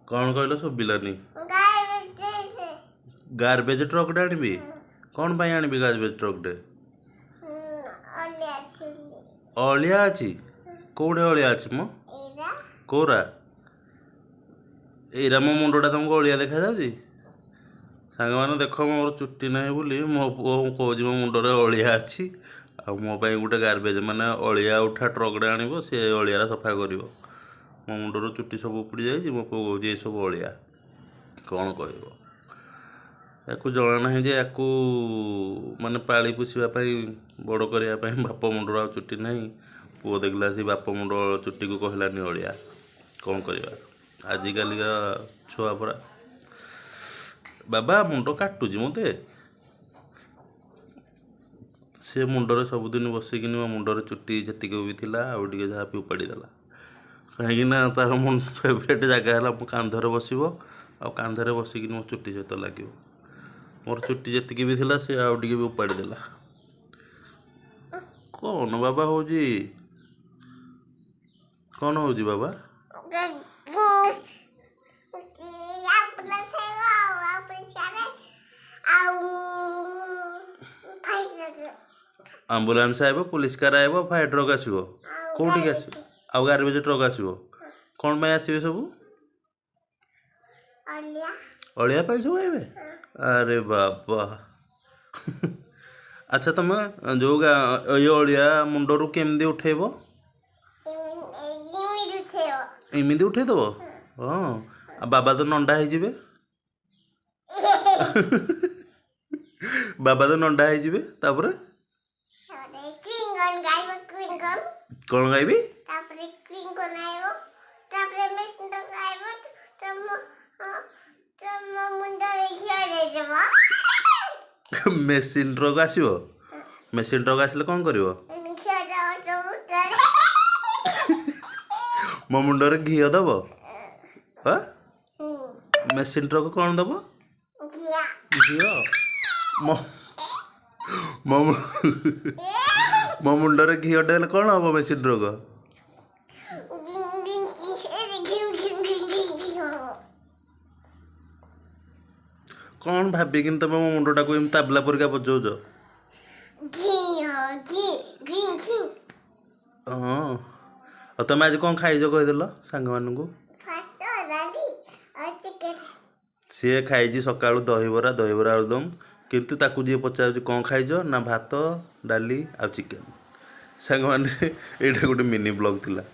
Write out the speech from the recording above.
कौन कहल शुभिलानी garbage truck आनबी कौन पाई आनबी गार्बेज ट्रक अलिया अच्छी कौटे अलिया अच्छी मो कौरा एरा मो मुंडा तुमको अलिया देखा जाऊँगी सांग मैंने देख मोर चुट्टी ना बोली मो पुओ कौच मो मुंडे अलिया अच्छी आ मो गोटे गार्बेज माने अलिया उठा ट्रकटे आनब सी अलियार सफा कर मो मुंडर चुट्टी सब उपुड़ी जाइए मो पुओ कौच ये सब अलिया कौन कह या जना ना जे या माने पाली पोषापी बड़ करने बाप मुंडर आ चुट्टी ना पुओ देखला सी बाप मुंड चुट्टी को कहलानी अलिया कौन करवा आजिकल छुआ परा बाबा मुंड काटुची मते से मुंडरे सबुदिन बसिक मो मुंडर चुट्टी जी भी थी आउ टे जहाँ भी उपाड़ी देला कहीं तार मो फेवरेट जगह है कांधरे बसब आ कांधरे बसिक मो चुट्टी सहित लगे मोर चुट्टी जी भी थी सी आउ टे भी उपाड़ी देला कौन बाबा हो कौन हो बाबा आंबुलांस आइब पुलिस कार आइब फायर ट्रक आसो कौटी आउ गार्बेज ट्रक आसो कौन पाई आसवे सब अलिया पाई सब आइबे अरे बाबा अच्छा तुम जो ये अलिया मुंडरू केमती उठेब एमती उठेदब हाँ बाबा तो नंडा हो बाबा तो नंडा हो कौन गायबी मेसीन ट्रक आसो मेसीन ट्रक आसिले कौन कर मो मुंडरे घी दब मेसीन ट्रक कौन दब घी मो मुंडरे घी डेले कौन हम मेसीन ट्रक कौन भाविक तुम मो मुंडा को ताबला परिका बजाऊच हाँ तुम आज कौन खाइज कहीदेल सांग मानू सी खाई सका दहीबरा आलुदम किंतु ताकू जी पचार कौन खाइज ना भात डाली आ चिकेन सांग मैंने यहाँ गोटे मिनी ब्लॉग थिला।